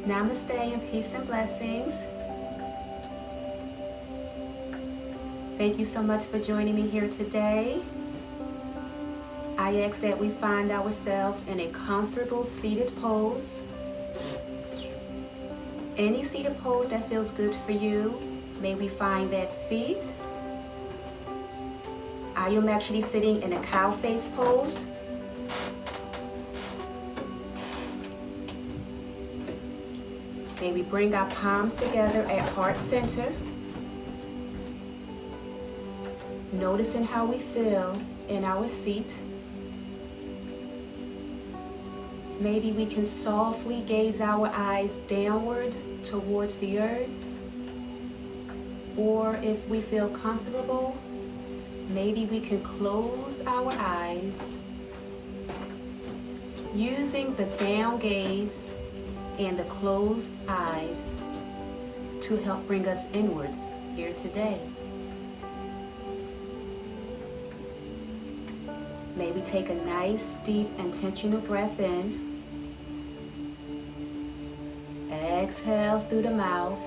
Namaste and peace and blessings. Thank you so much for joining me here today. I ask that we find ourselves in a comfortable seated pose. Any seated pose that feels good for you, may we find that seat. I am actually sitting in a cow face pose. May we bring our palms together at heart center. Noticing how we feel in our seat. Maybe we can softly gaze our eyes downward towards the earth. Or if we feel comfortable, maybe we can close our eyes using the down gaze and the closed eyes to help bring us inward here today. Maybe take a nice, deep, intentional breath in. Exhale through the mouth.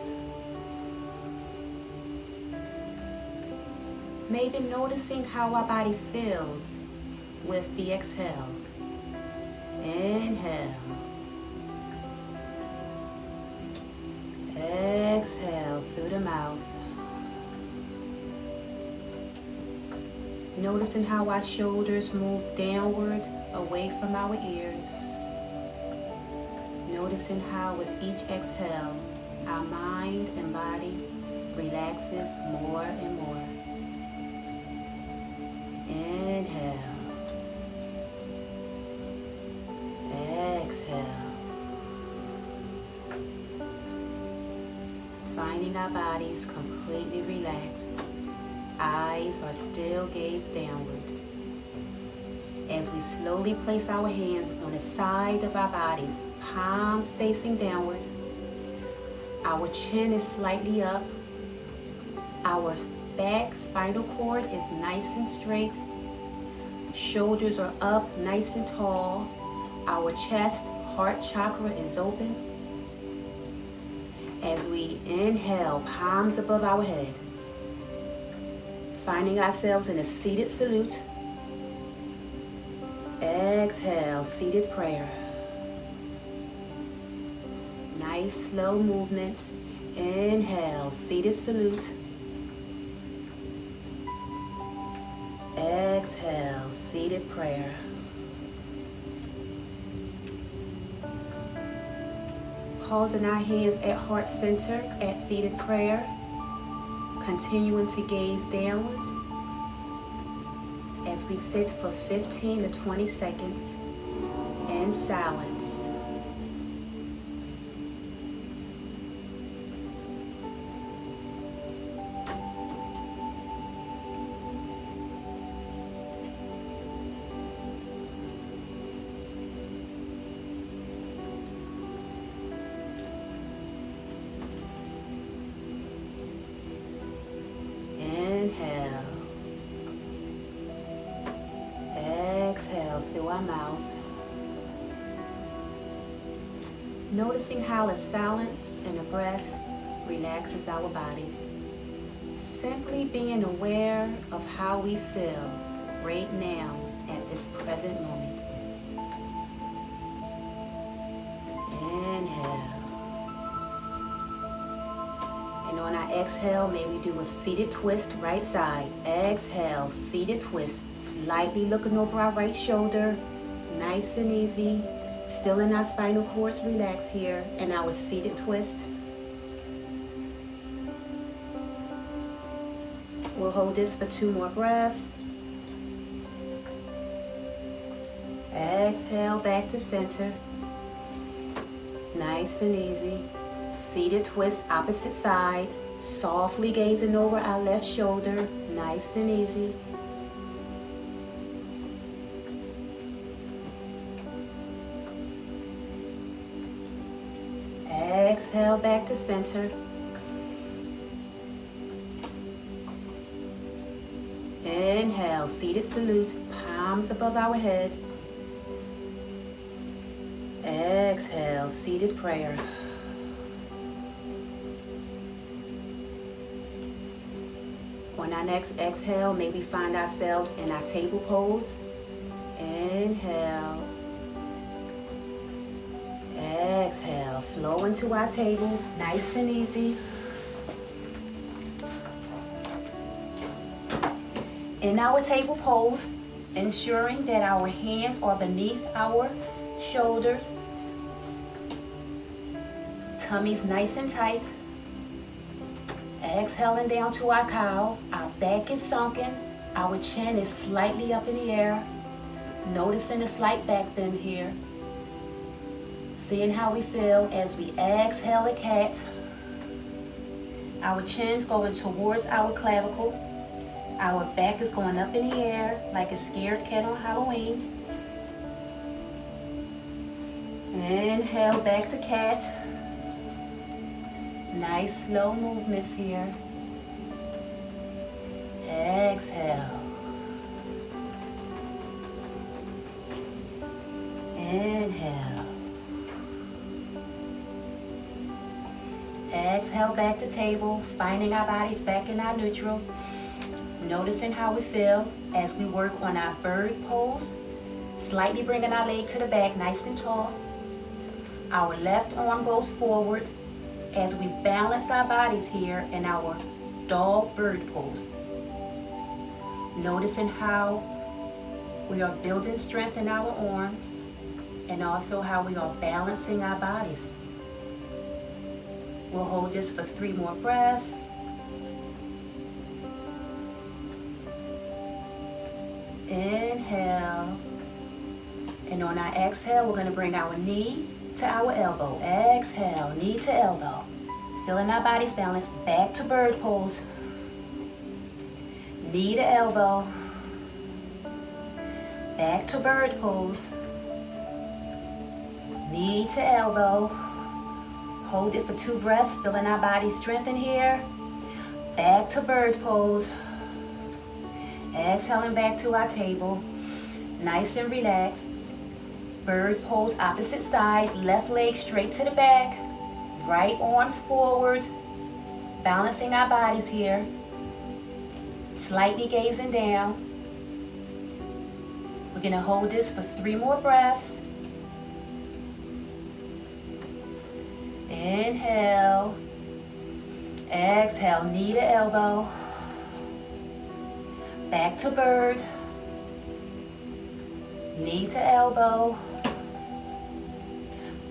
Maybe noticing how our body feels with the exhale. Inhale. Exhale through the mouth. Noticing how our shoulders move downward away from our ears. Noticing how with each exhale, our mind and body relaxes more and more. Inhale. Exhale. Finding our bodies completely relaxed. Eyes are still gazed downward. As we slowly place our hands on the side of our bodies, palms facing downward. Our chin is slightly up. Our back spinal cord is nice and straight. Shoulders are up nice and tall. Our chest, heart chakra is open. As we inhale, palms above our head. Finding ourselves in a seated salute. Exhale, seated prayer. Nice slow movements. Inhale, seated salute. Exhale, seated prayer. Pausing our hands at heart center at seated prayer. Continuing to gaze downward as we sit for 15 to 20 seconds in silence. Inhale. Exhale through our mouth. Noticing how the silence and the breath relaxes our bodies. Simply being aware of how we feel right now at this present moment. Inhale. And on our exhale, may we do a seated twist right side. Exhale, seated twist. Slightly looking over our right shoulder. Nice and easy. Feeling our spinal cords relax here in our seated twist. We'll hold this for 2 more breaths. Exhale back to center. Nice and easy. Seated twist, opposite side. Softly gazing over our left shoulder. Nice and easy. Exhale back to center. Inhale, seated salute, palms above our head. Exhale, seated prayer. On our next exhale, maybe find ourselves in our table pose. Inhale. Exhale. Flow into our table, nice and easy. In our table pose, ensuring that our hands are beneath our shoulders. Tummy's nice and tight. Exhaling down to our cow. Our back is sunken. Our chin is slightly up in the air. Noticing a slight back bend here. Seeing how we feel as we exhale a cat. Our chin's going towards our clavicle. Our back is going up in the air like a scared cat on Halloween. Inhale, back to cat. Nice slow movements here. Exhale. Inhale. Exhale, back to table, finding our bodies back in our neutral. Noticing how we feel as we work on our bird pose. Slightly bringing our leg to the back, nice and tall. Our left arm goes forward as we balance our bodies here in our dog bird pose. Noticing how we are building strength in our arms and also how we are balancing our bodies. We'll hold this for 3 more breaths. Inhale. And on our exhale, we're going to bring our knee to our elbow. Exhale, knee to elbow. Feeling our bodies balanced. Back to bird pose. Knee to elbow. Back to bird pose. Knee to elbow. Hold it for 2 breaths. Feeling our bodies strengthen here. Back to bird pose. Exhaling back to our table. Nice and relaxed. Bird pose, opposite side. Left leg straight to the back. Right arms forward. Balancing our bodies here. Slightly gazing down. We're going to hold this for 3 more breaths. Inhale. Exhale, knee to elbow. Back to bird. Knee to elbow.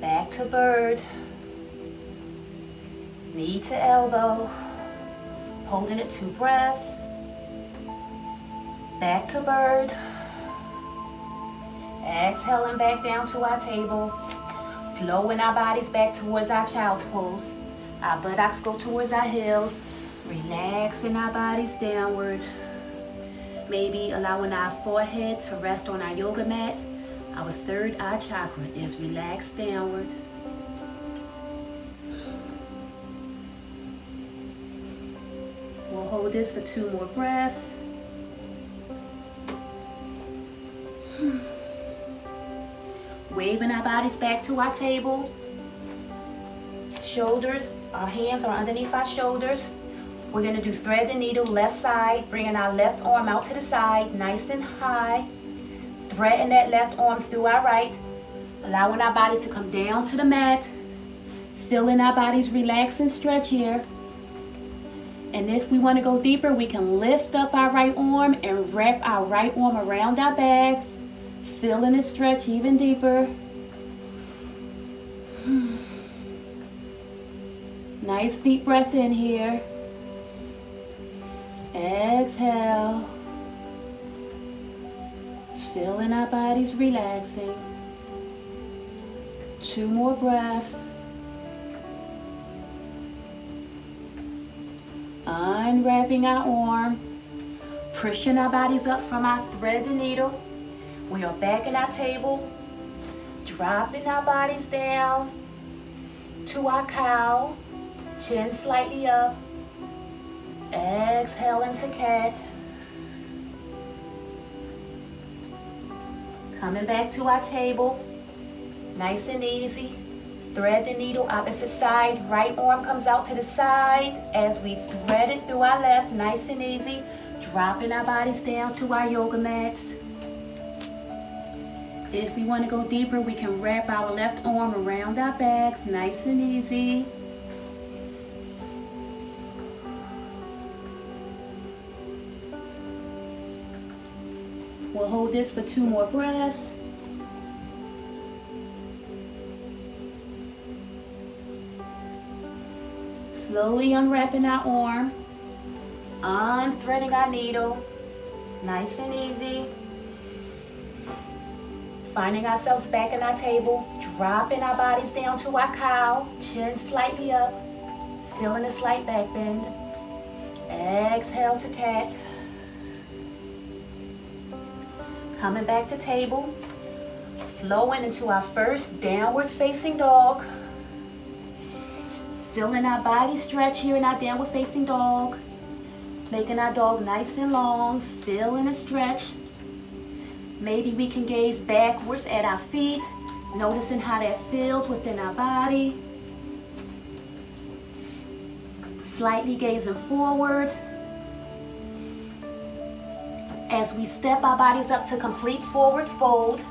Back to bird. Knee to elbow. Holding it 2 breaths. Back to bird. Exhaling back down to our table. Flowing our bodies back towards our child's pose. Our buttocks go towards our heels. Relaxing our bodies downward. Maybe allowing our forehead to rest on our yoga mat. Our 3rd eye chakra is relaxed downward. We'll hold this for 2 more breaths. Waving our bodies back to our table. Shoulders, our hands are underneath our shoulders. We're going to do thread the needle left side, bringing our left arm out to the side, nice and high. Threading that left arm through our right, allowing our body to come down to the mat. Feeling our bodies relax and stretch here. And if we want to go deeper, we can lift up our right arm and wrap our right arm around our backs. Feeling it stretch even deeper. Nice deep breath in here. Exhale. Feeling our bodies relaxing. 2 more breaths. Unwrapping our arm. Pushing our bodies up from our thread the needle. We are back in our table. Dropping our bodies down to our cow. Chin slightly up. Exhaling to cat. Coming back to our table. Nice and easy. Thread the needle opposite side. Right arm comes out to the side as we thread it through our left, nice and easy. Dropping our bodies down to our yoga mats. If we want to go deeper, we can wrap our left arm around our backs, nice and easy. We'll hold this for 2 more breaths. Slowly unwrapping our arm, unthreading our needle, nice and easy. Finding ourselves back in our table, dropping our bodies down to our cow, chin slightly up, feeling a slight back bend. Exhale to cat. Coming back to table, flowing into our first downward facing dog. Feeling our body stretch here in our downward facing dog. Making our dog nice and long, feeling a stretch. Maybe we can gaze backwards at our feet, noticing how that feels within our body. Slightly gazing forward. As we step our bodies up to complete forward fold.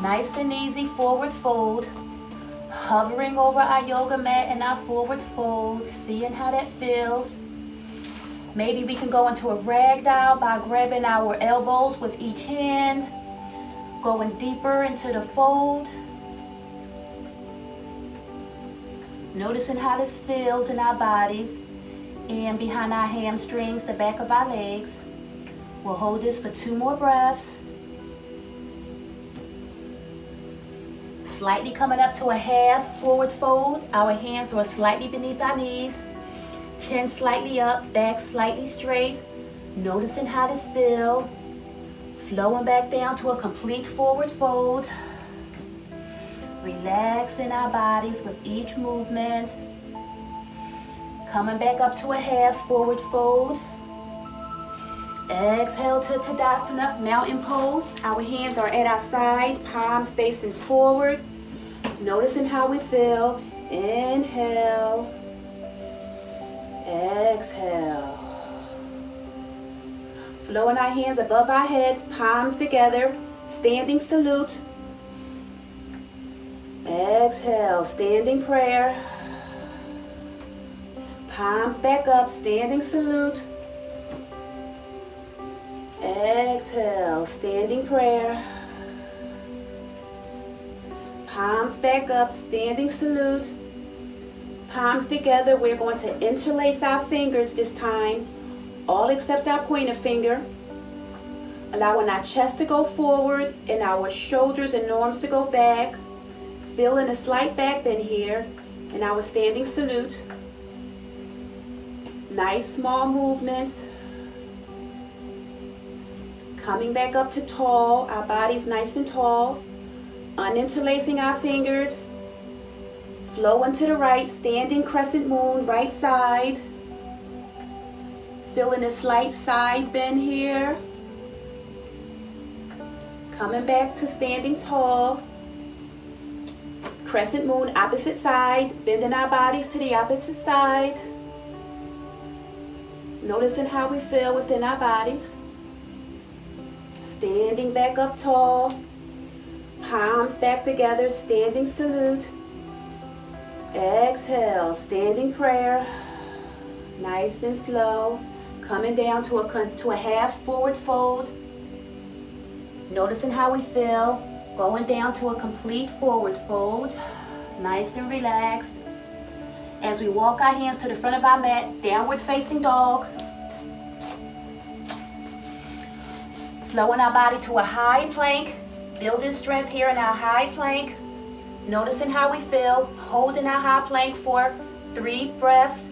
Nice and easy forward fold. Hovering over our yoga mat in our forward fold, seeing how that feels. Maybe we can go into a ragdoll by grabbing our elbows with each hand, going deeper into the fold. Noticing how this feels in our bodies and behind our hamstrings, the back of our legs. We'll hold this for 2 more breaths. Slightly coming up to a half forward fold. Our hands are slightly beneath our knees. Chin slightly up, back slightly straight. Noticing how this feels. Flowing back down to a complete forward fold. Relaxing our bodies with each movement. Coming back up to a half forward fold. Exhale to Tadasana, mountain pose. Our hands are at our side, palms facing forward. Noticing how we feel. Inhale. Exhale. Flowing our hands above our heads, palms together, standing salute. Exhale, standing prayer. Palms back up, standing salute. Exhale, standing prayer. Palms back up, standing salute. Palms together, we're going to interlace our fingers this time, all except our pointer finger. Allowing our chest to go forward and our shoulders and arms to go back. Feeling a slight back bend here in our standing salute. Nice small movements. Coming back up to tall, our body's nice and tall. Uninterlacing our fingers. Flowing to the right, standing crescent moon, right side. Feeling a slight side bend here. Coming back to standing tall. Crescent moon, opposite side. Bending our bodies to the opposite side. Noticing how we feel within our bodies. Standing back up tall. Palms back together, standing salute. Exhale, standing prayer. Nice and slow. Coming down to a half forward fold. Noticing how we feel. Going down to a complete forward fold. Nice and relaxed. As we walk our hands to the front of our mat, downward facing dog. Flowing our body to a high plank. Building strength here in our high plank. Noticing how we feel. Holding our high plank for 3 breaths.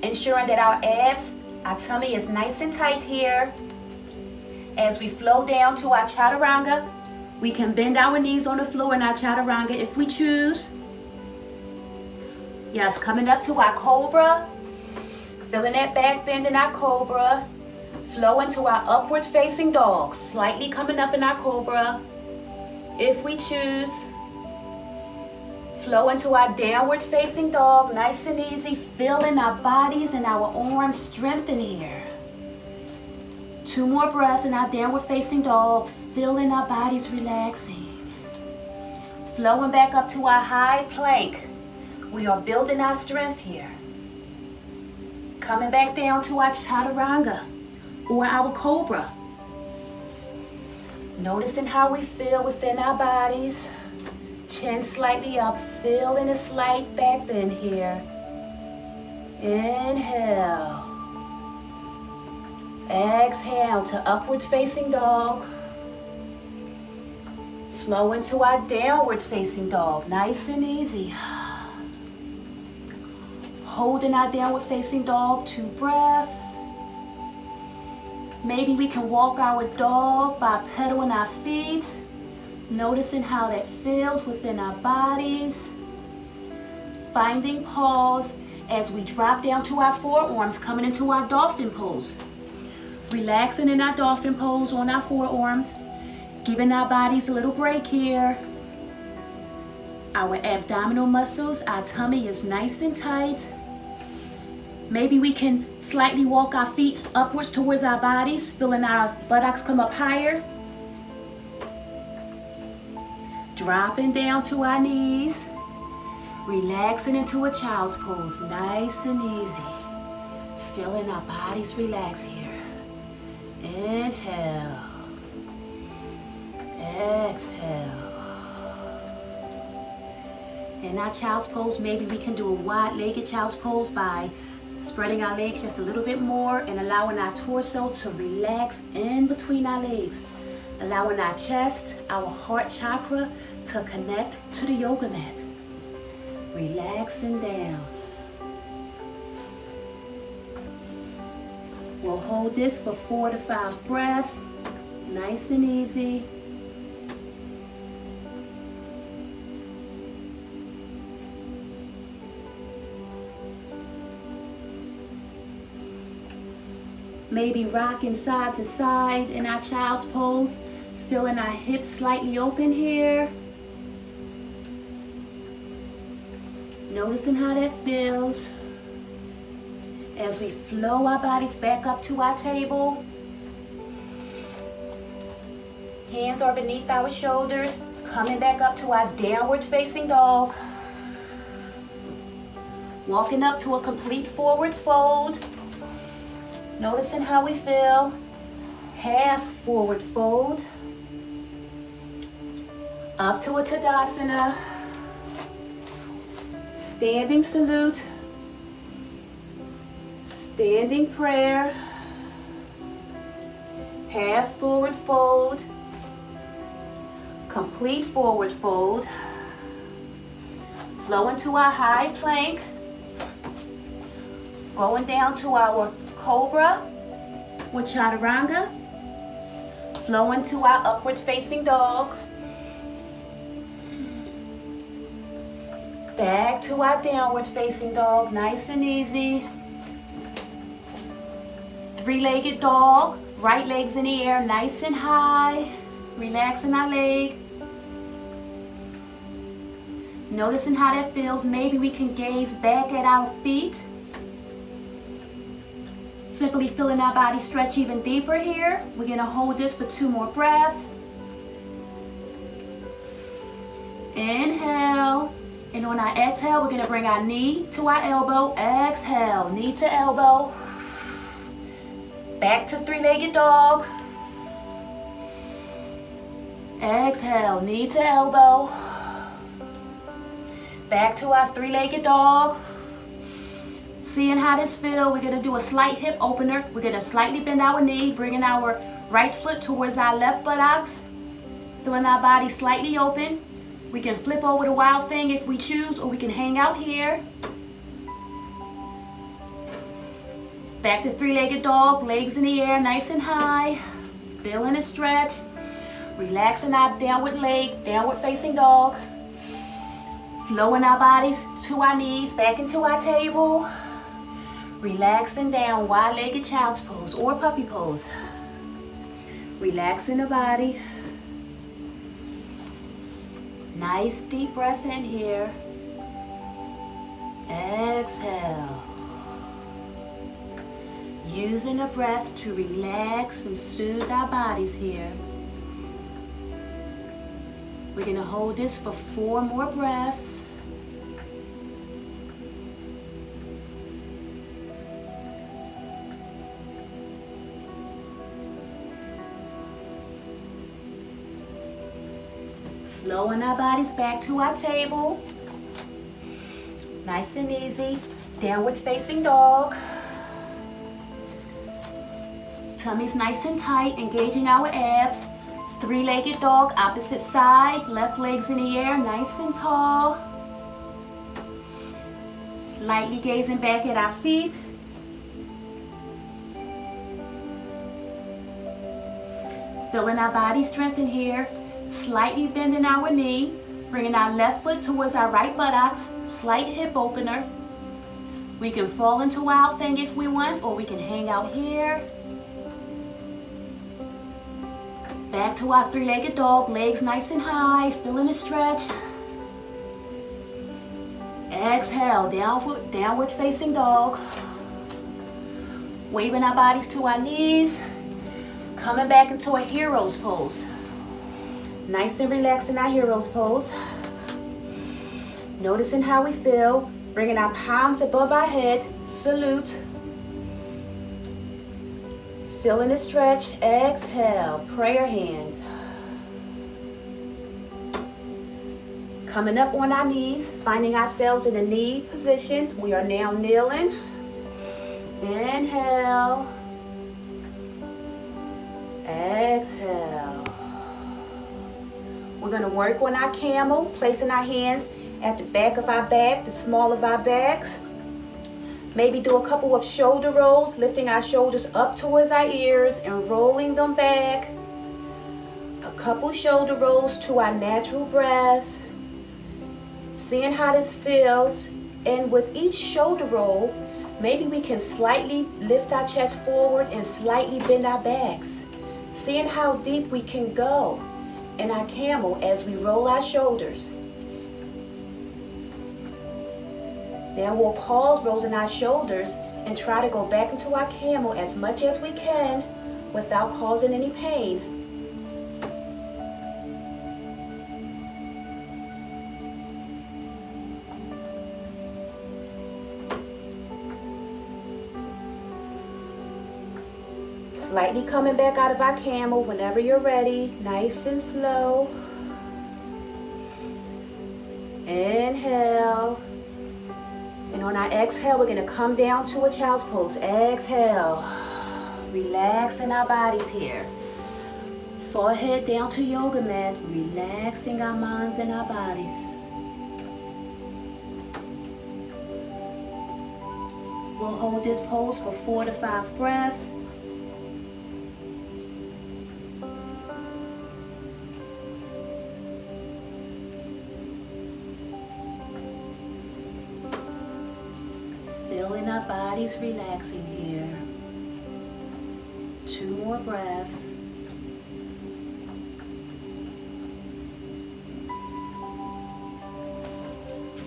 Ensuring that our abs, our tummy is nice and tight here. As we flow down to our chaturanga, we can bend our knees on the floor in our chaturanga if we choose. Yes, coming up to our cobra. Feeling that back bend in our cobra. Flow into our upward facing dog. Slightly coming up in our cobra if we choose. Flow into our downward facing dog, nice and easy, feeling our bodies and our arms strengthen here. 2 more breaths in our downward facing dog, feeling our bodies relaxing. Flowing back up to our high plank. We are building our strength here. Coming back down to our chaturanga or our cobra. Noticing how we feel within our bodies. Chin slightly up, feeling a slight back bend here. Inhale. Exhale to upward facing dog. Flow into our downward facing dog, nice and easy. Holding our downward facing dog, 2 breaths. Maybe we can walk our dog by pedaling our feet. Noticing how that feels within our bodies. Finding pause as we drop down to our forearms, coming into our dolphin pose. Relaxing in our dolphin pose on our forearms. Giving our bodies a little break here. Our abdominal muscles, our tummy is nice and tight. Maybe we can slightly walk our feet upwards towards our bodies, feeling our buttocks come up higher. Dropping down to our knees. Relaxing into a child's pose, nice and easy. Feeling our bodies relax here. Inhale. Exhale. In our child's pose, maybe we can do a wide-legged child's pose by spreading our legs just a little bit more and allowing our torso to relax in between our legs. Allowing our chest, our heart chakra to connect to the yoga mat. Relaxing down. We'll hold this for 4 to 5 breaths. Nice and easy. Maybe rocking side to side in our child's pose, feeling our hips slightly open here. Noticing how that feels as we flow our bodies back up to our table. Hands are beneath our shoulders, coming back up to our downward facing dog. Walking up to a complete forward fold. Noticing how we feel. Half forward fold. Up to a Tadasana. Standing salute. Standing prayer. Half forward fold. Complete forward fold. Flow into our high plank. Going down to our cobra with chaturanga. Flow into our upward facing dog. Back to our downward facing dog, nice and easy. 3-legged dog, right leg's in the air, nice and high. Relaxing our leg. Noticing how that feels. Maybe we can gaze back at our feet. Simply feeling our body stretch even deeper here. We're going to hold this for 2 more breaths. Inhale. And on our exhale, we're going to bring our knee to our elbow. Exhale, knee to elbow. Back to 3-legged dog. Exhale, knee to elbow. Back to our 3-legged dog. Seeing how this feels, we're going to do a slight hip opener. We're going to slightly bend our knee, bringing our right foot towards our left buttocks. Feeling our body slightly open. We can flip over the wild thing if we choose, or we can hang out here. Back to 3-legged dog, legs in the air, nice and high. Feeling a stretch. Relaxing our downward leg, downward facing dog. Flowing our bodies to our knees, back into our table. Relaxing down, wide-legged child's pose or puppy pose. Relaxing the body. Nice deep breath in here. exhale. Using the breath to relax and soothe our bodies here. We're going to hold this for 4 more breaths. Flowing our bodies back to our table. Nice and easy. Downward facing dog. Tummy's nice and tight, engaging our abs. 3-legged dog, opposite side. Left leg's in the air, nice and tall. Slightly gazing back at our feet. Feeling our body strengthen here. Slightly bending our knee. Bringing our left foot towards our right buttocks. Slight hip opener. We can fall into our thing if we want, or we can hang out here. Back to our 3-legged dog, legs nice and high, feeling a stretch. Exhale, downward facing dog. Waving our bodies to our knees. Coming back into a hero's pose. Nice and relaxed in our hero's pose. Noticing how we feel. Bringing our palms above our head, salute. Feeling the stretch, exhale, prayer hands. Coming up on our knees, finding ourselves in a knee position. We are now kneeling. Inhale. Exhale. We're going to work on our camel, placing our hands at the back of our back, the small of our backs. Maybe do a couple of shoulder rolls, lifting our shoulders up towards our ears and rolling them back. A couple shoulder rolls to our natural breath. Seeing how this feels. And with each shoulder roll, maybe we can slightly lift our chest forward and slightly bend our backs. Seeing how deep we can go in our camel as we roll our shoulders. Then we'll pause rolling our shoulders and try to go back into our camel as much as we can without causing any pain. Slightly coming back out of our camel whenever you're ready, nice and slow. Inhale. And on our exhale, we're going to come down to a child's pose. Exhale. Relaxing our bodies here. Forehead down to yoga mat. Relaxing our minds and our bodies. We'll hold this pose for 4 to 5 breaths. Feeling our bodies relaxing here. 2 more breaths.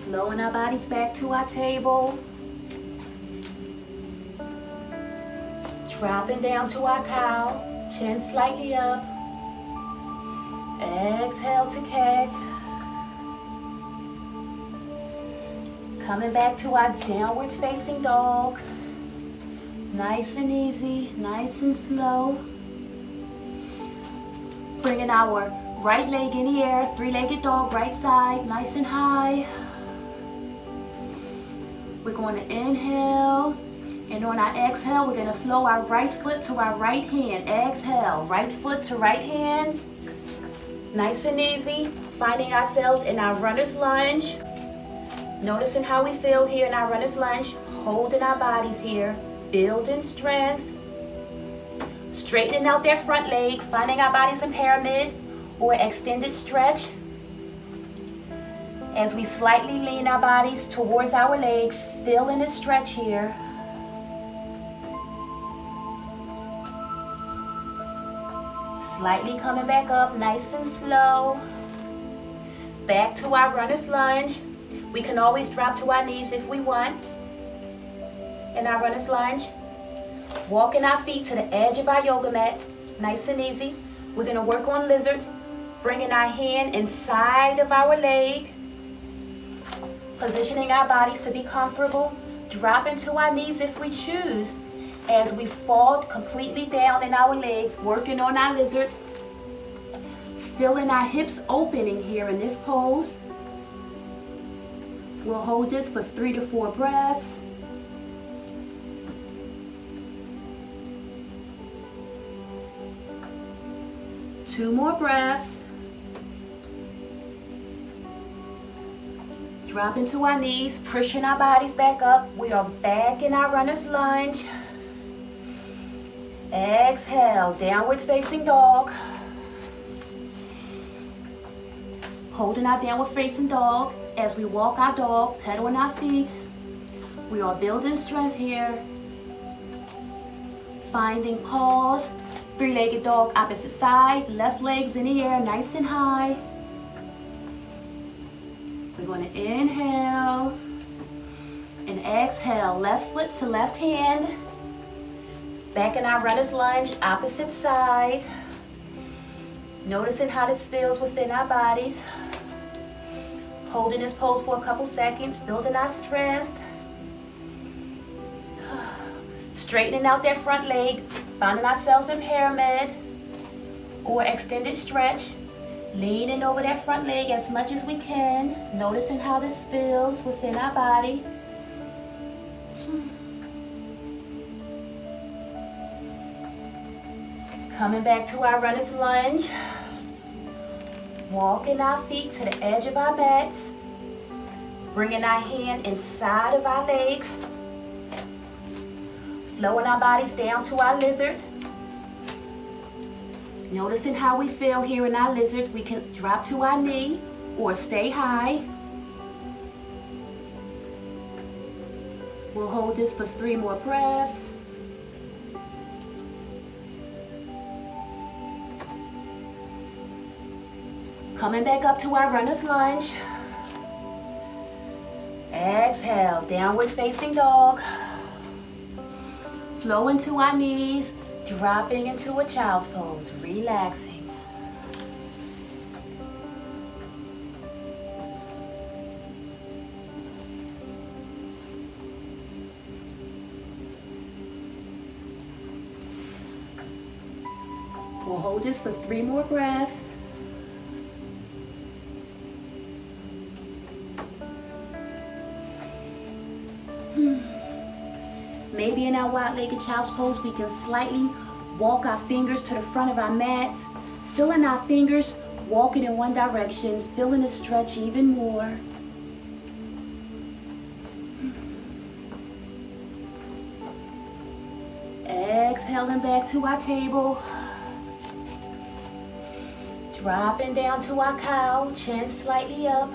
Flowing our bodies back to our table. Dropping down to our cow. Chin slightly up. Exhale to cat. Coming back to our downward facing dog. Nice and easy, nice and slow. Bringing our right leg in the air, 3-legged dog, right side, nice and high. We're going to inhale, and on our exhale, we're going to flow our right foot to our right hand. Exhale, right foot to right hand. Nice and easy, finding ourselves in our runner's lunge. Noticing how we feel here in our runner's lunge, holding our bodies here, building strength. Straightening out that front leg, finding our bodies in pyramid or extended stretch. As we slightly lean our bodies towards our leg, feeling the stretch here. Slightly coming back up, nice and slow. Back to our runner's lunge. We can always drop to our knees if we want. in our runner's lunge. Walking our feet to the edge of our yoga mat, nice and easy. We're going to work on lizard, bringing our hand inside of our leg, positioning our bodies to be comfortable, dropping to our knees if we choose, as we fall completely down in our legs, working on our lizard, feeling our hips opening here in this pose. We'll hold this for 3 to 4 breaths. Two more breaths. Drop into our knees, pushing our bodies back up. We are back in our runner's lunge. Exhale, downward facing dog. Holding our downward facing dog as we walk our dog, pedaling our feet. We are building strength here. Finding pause. Three-legged dog, opposite side. Left legs in the air, nice and high. We're going to inhale and exhale. Left foot to left hand. Back in our runner's lunge, opposite side. Noticing how this feels within our bodies. Holding this pose for a couple seconds, building our strength. Straightening out that front leg, finding ourselves in pyramid or extended stretch. Leaning over that front leg as much as we can. Noticing how this feels within our body. Coming back to our runner's lunge. Walking our feet to the edge of our mats. Bringing our hand inside of our legs. Flowing our bodies down to our lizard. Noticing how we feel here in our lizard. We can drop to our knee or stay high. We'll hold this for 3 more breaths. Coming back up to our runner's lunge. Exhale, downward facing dog. Flow into our knees, dropping into a child's pose, relaxing. We'll hold this for 3 more breaths. Maybe in our wide-legged child's pose, we can slightly walk our fingers to the front of our mats, feeling our fingers walking in one direction, feeling the stretch even more. Exhaling back to our table. Dropping down to our cow, chin slightly up.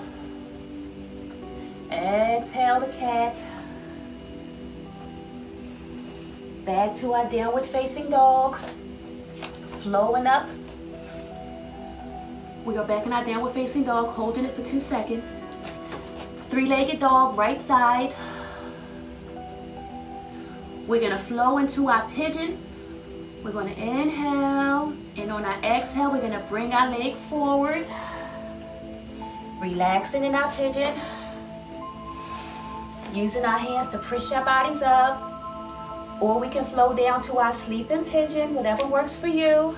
Exhale the cat. Back to our downward facing dog. Flowing up. We are back in our downward facing dog, holding it for 2 seconds. 3-legged dog, right side. We're gonna flow into our pigeon. We're gonna inhale, and on our exhale, we're gonna bring our leg forward. Relaxing in our pigeon. Using our hands to push our bodies up. Or we can flow down to our sleeping pigeon, whatever works for you.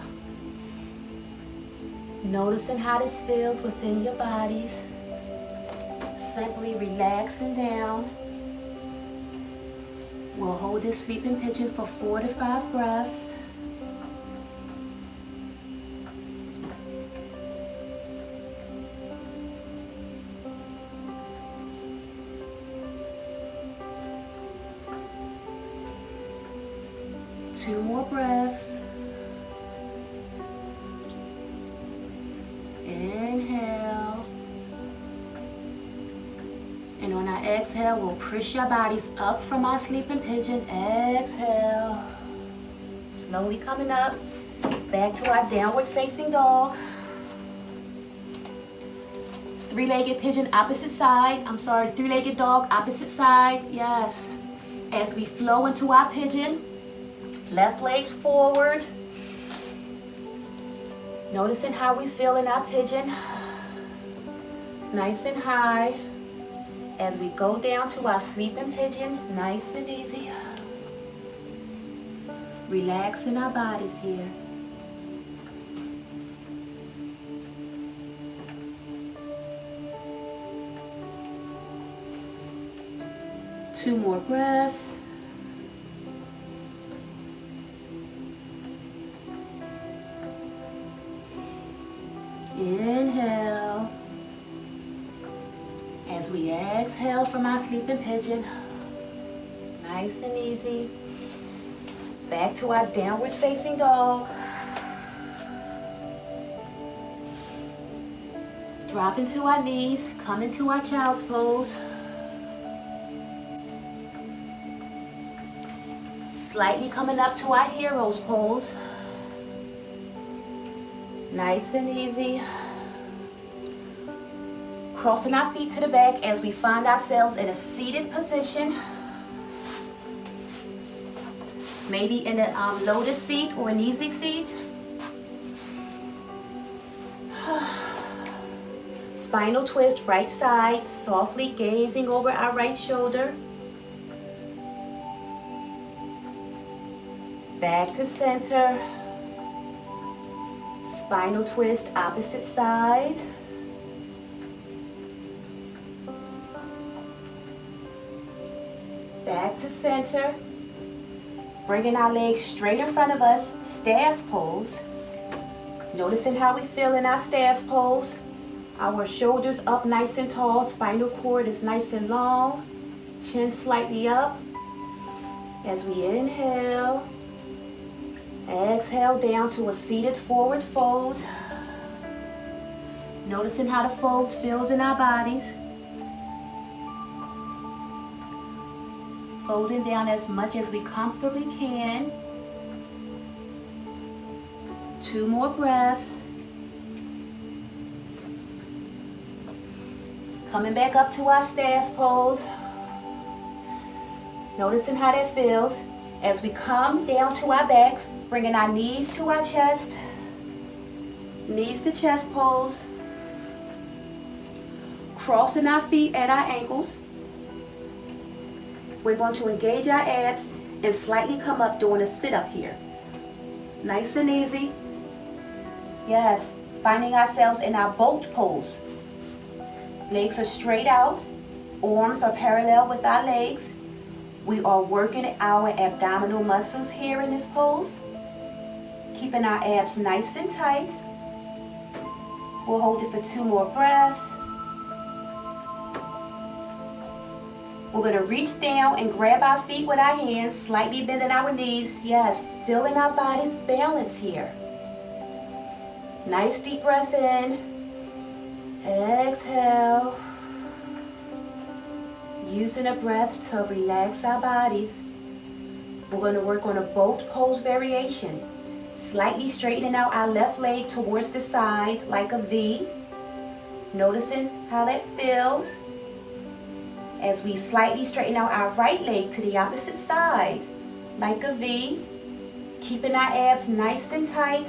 Noticing how this feels within your bodies. Simply relaxing down. We'll hold this sleeping pigeon for 4 to 5 breaths. Two more breaths. Inhale. And on our exhale, we'll push our bodies up from our sleeping pigeon. Exhale. Slowly coming up. Back to our downward facing dog. 3-legged pigeon, opposite side. 3-legged dog, opposite side. Yes. As we flow into our pigeon, left leg's forward. Noticing how we feel in our pigeon. Nice and high. As we go down to our sleeping pigeon, nice and easy. Relaxing our bodies here. Two more breaths. Inhale. As we exhale from our sleeping pigeon, nice and easy. Back to our downward facing dog. Drop into our knees, come into our child's pose. Slightly coming up to our hero's pose. Nice and easy. Crossing our feet to the back as we find ourselves in a seated position. Maybe in a lotus seat or an easy seat. Spinal twist, right side, softly gazing over our right shoulder. Back to center. Spinal twist, opposite side. Back to center. Bringing our legs straight in front of us, staff pose. Noticing how we feel in our staff pose. Our shoulders up nice and tall, spinal cord is nice and long, chin slightly up. As we inhale, exhale down to a seated forward fold. Noticing how the fold feels in our bodies. Folding down as much as we comfortably can. Two more breaths. Coming back up to our staff pose. Noticing how that feels. As we come down to our backs, bringing our knees to our chest. Knees to chest pose. Crossing our feet at our ankles. We're going to engage our abs and slightly come up doing a sit-up here. Nice and easy. Yes, finding ourselves in our boat pose. Legs are straight out. Arms are parallel with our legs. We are working our abdominal muscles here in this pose. Keeping our abs nice and tight. We'll hold it for two more breaths. We're going to reach down and grab our feet with our hands, slightly bending our knees. Yes, feeling our body's balance here. Nice deep breath in. Exhale. Using a breath to relax our bodies. We're going to work on a boat pose variation. Slightly straightening out our left leg towards the side like a V. Noticing how that feels. As we slightly straighten out our right leg to the opposite side, like a V, keeping our abs nice and tight.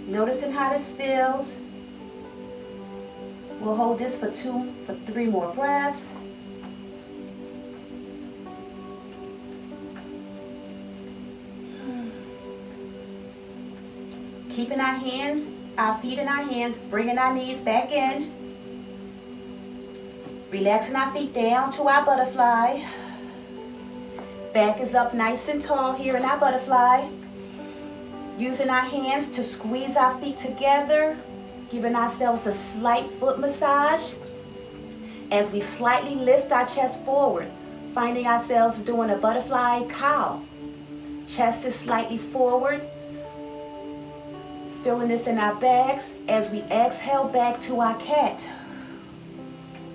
Noticing how this feels. We'll hold this for three more breaths. Keeping our feet in our hands, bringing our knees back in. Relaxing our feet down to our butterfly. Back is up nice and tall here in our butterfly. Using our hands to squeeze our feet together. Giving ourselves a slight foot massage. As we slightly lift our chest forward. Finding ourselves doing a butterfly cow. Chest is slightly forward. Feeling this in our backs. As we exhale back to our cat.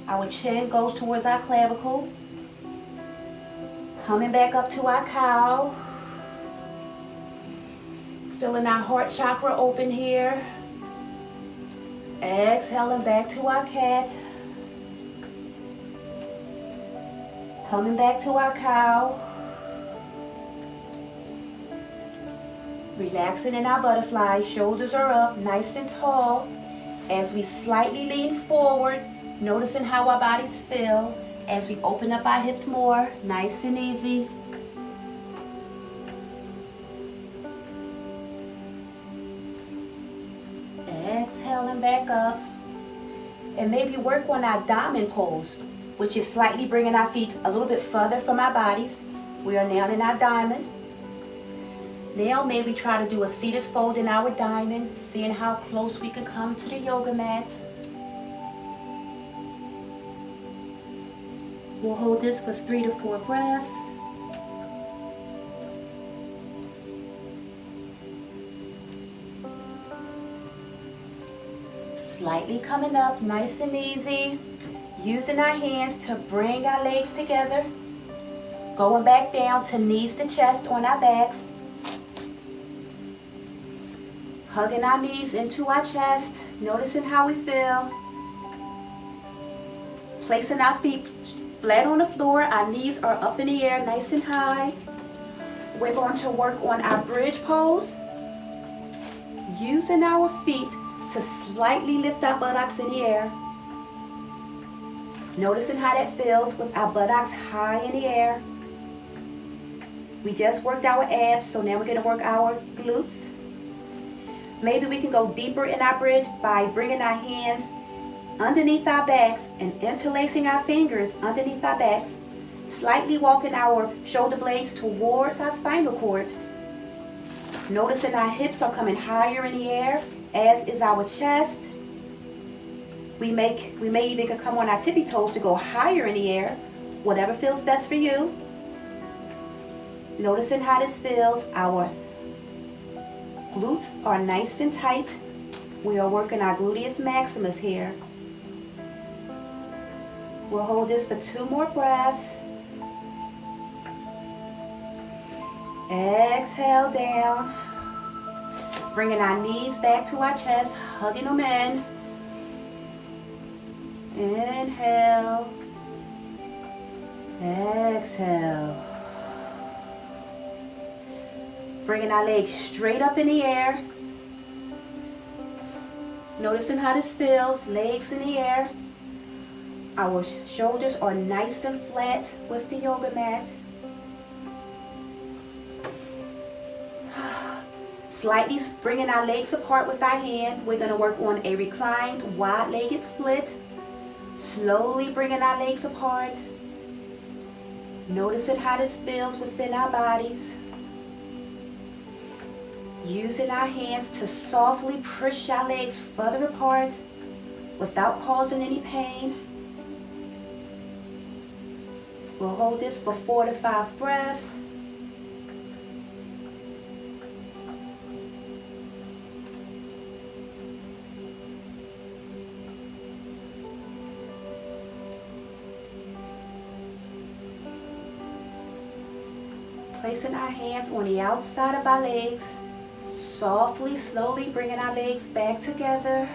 Our chin goes towards our clavicle. Coming back up to our cow. Feeling our heart chakra open here. Exhaling back to our cat. Coming back to our cow. Relaxing in our butterfly. Shoulders are up, nice and tall. As we slightly lean forward, noticing how our bodies feel. As we open up our hips more, nice and easy. Exhaling back up. And maybe work on our diamond pose, which is slightly bringing our feet a little bit further from our bodies. We are now in our diamond. Now maybe try to do a seated fold in our diamond, seeing how close we can come to the yoga mat. We'll hold this for 3 to 4 breaths. Slightly coming up, nice and easy. Using our hands to bring our legs together. Going back down to knees to chest on our backs. Hugging our knees into our chest. Noticing how we feel. Placing our feet flat on the floor. Our knees are up in the air, nice and high. We're going to work on our bridge pose. Using our feet to slightly lift our buttocks in the air. Noticing how that feels with our buttocks high in the air. We just worked our abs, so now we're going to work our glutes. Maybe we can go deeper in our bridge by bringing our hands underneath our backs and interlacing our fingers underneath our backs. Slightly walking our shoulder blades towards our spinal cord. Noticing our hips are coming higher in the air, as is our chest. We may even come on our tippy toes to go higher in the air, whatever feels best for you. Noticing how this feels. Our glutes are nice and tight. We are working our gluteus maximus here. We'll hold this for 2 more breaths. Exhale down. Bringing our knees back to our chest, hugging them in. Inhale. Exhale. Bringing our legs straight up in the air. Noticing how this feels, legs in the air. Our shoulders are nice and flat with the yoga mat. Slightly bringing our legs apart with our hand. We're going to work on a reclined wide-legged split. Slowly bringing our legs apart. Noticing how this feels within our bodies. Using our hands to softly push our legs further apart without causing any pain. We'll hold this for 4 to 5 breaths. Placing our hands on the outside of our legs. Softly, slowly bringing our legs back together.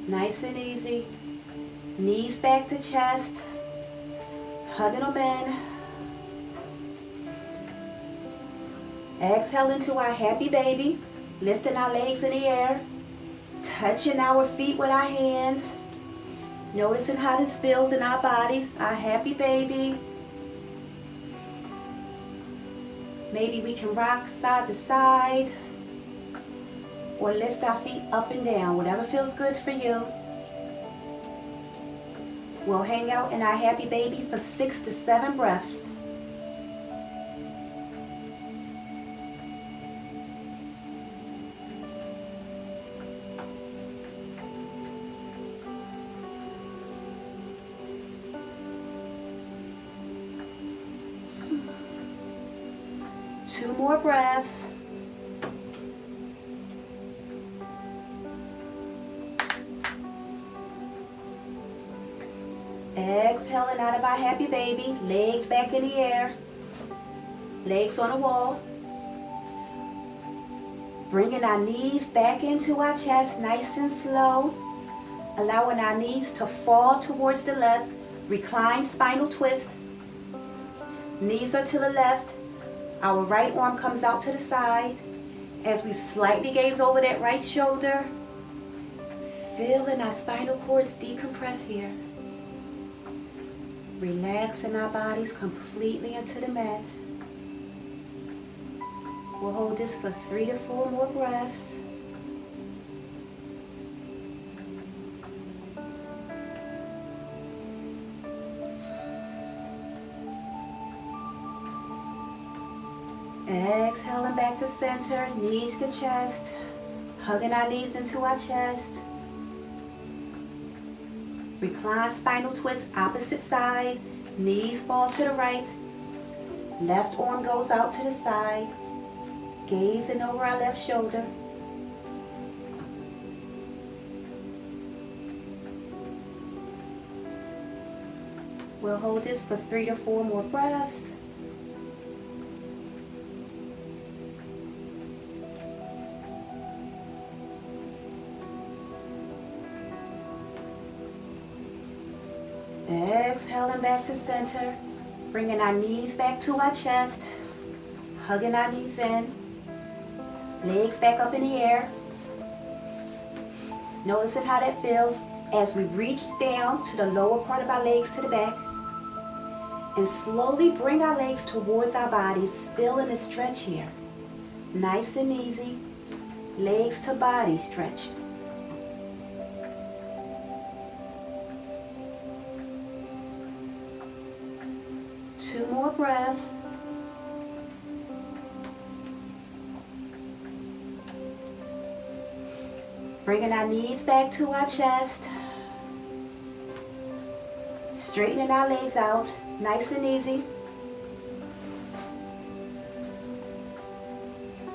Nice and easy. Knees back to chest. Hugging them in. Exhale into our happy baby. Lifting our legs in the air. Touching our feet with our hands. Noticing how this feels in our bodies. Our happy baby. Maybe we can rock side to side or lift our feet up and down, whatever feels good for you. We'll hang out in our happy baby for 6 to 7 breaths. Two more breaths. Exhaling out of our happy baby. Legs back in the air. Legs on the wall. Bringing our knees back into our chest, nice and slow. Allowing our knees to fall towards the left. Recline spinal twist. Knees are to the left. Our right arm comes out to the side. As we slightly gaze over that right shoulder, feeling our spinal cords decompress here. Relaxing our bodies completely into the mat. We'll hold this for 3 to 4 more breaths. Exhaling back to center, knees to chest, hugging our knees into our chest. Recline spinal twist, opposite side, knees fall to the right, left arm goes out to the side, gazing over our left shoulder. We'll hold this for 3 to 4 more breaths. Exhaling back to center, bringing our knees back to our chest, hugging our knees in, legs back up in the air. Noticing how that feels as we reach down to the lower part of our legs to the back, and slowly bring our legs towards our bodies, feeling the stretch here. Nice and easy, legs to body stretch. Two more breaths. Bringing our knees back to our chest. Straightening our legs out, nice and easy.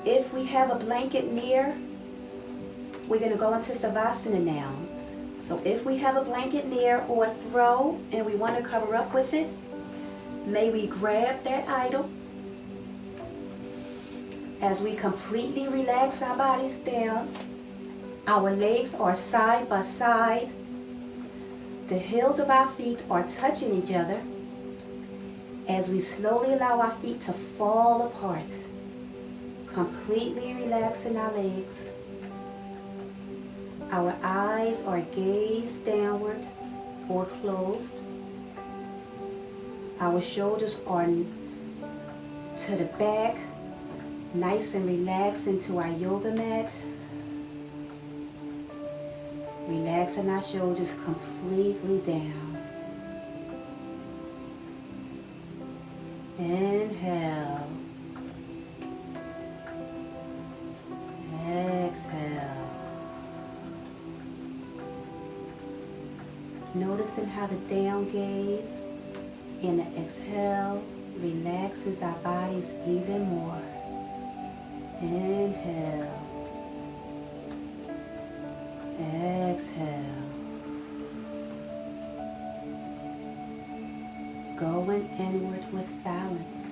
If we have a blanket near, we're going to go into Savasana now. So if we have a blanket near or a throw and we want to cover up with it, may we grab that item as we completely relax our bodies down. Our legs are side by side. The heels of our feet are touching each other as we slowly allow our feet to fall apart, completely relaxing our legs. Our eyes are gazed downward or closed. Our shoulders are to the back, nice and relaxed into our yoga mat. Relaxing our shoulders completely down. Inhale. Exhale. Noticing how the down gaze and the exhale relaxes our bodies even more. Inhale. Exhale. Going inward with silence.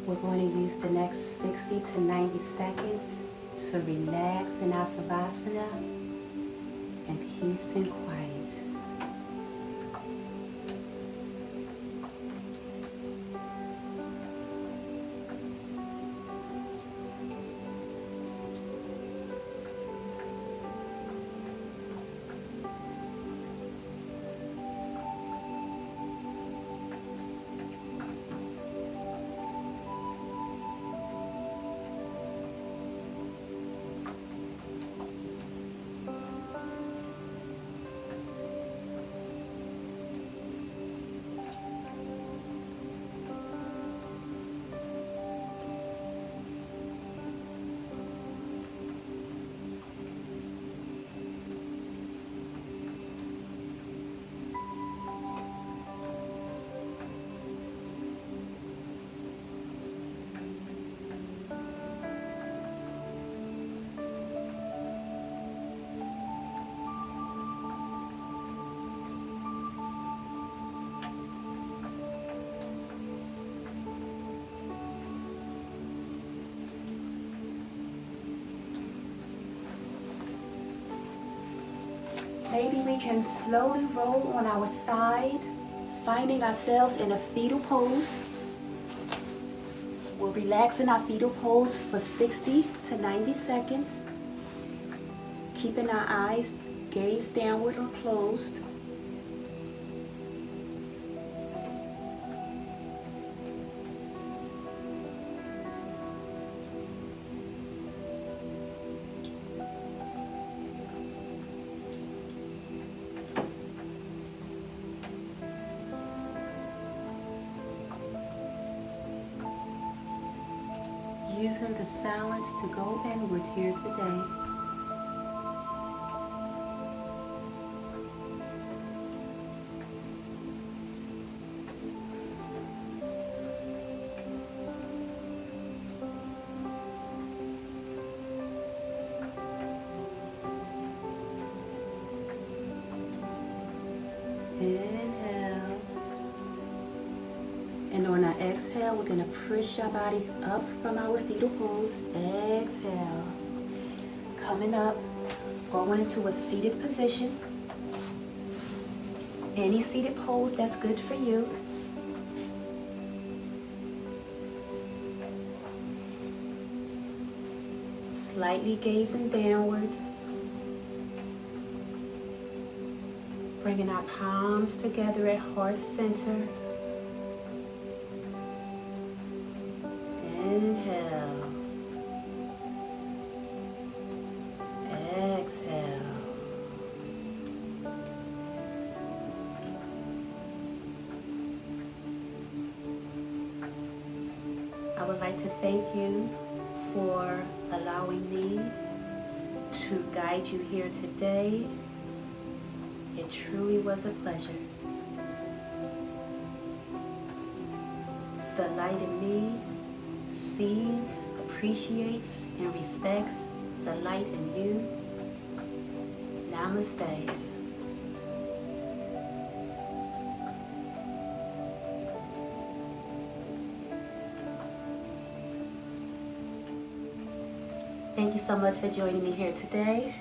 We're going to use the next 60 to 90 seconds to relax in our Savasana and peace and quiet. Maybe we can slowly roll on our side, finding ourselves in a fetal pose. We'll relax in our fetal pose for 60 to 90 seconds, keeping our eyes gazed downward or closed. Using the silence to go inward here today. Inhale. And on our exhale, we're going to push our bodies up from our fetal pose. Exhale. Coming up, going into a seated position. Any seated pose that's good for you. Slightly gazing downward. Bringing our palms together at heart center. Inhale. Exhale. I would like to thank you for allowing me to guide you here today. It truly was a pleasure. The light in me sees, appreciates, and respects the light in you. Namaste. Thank you so much for joining me here today.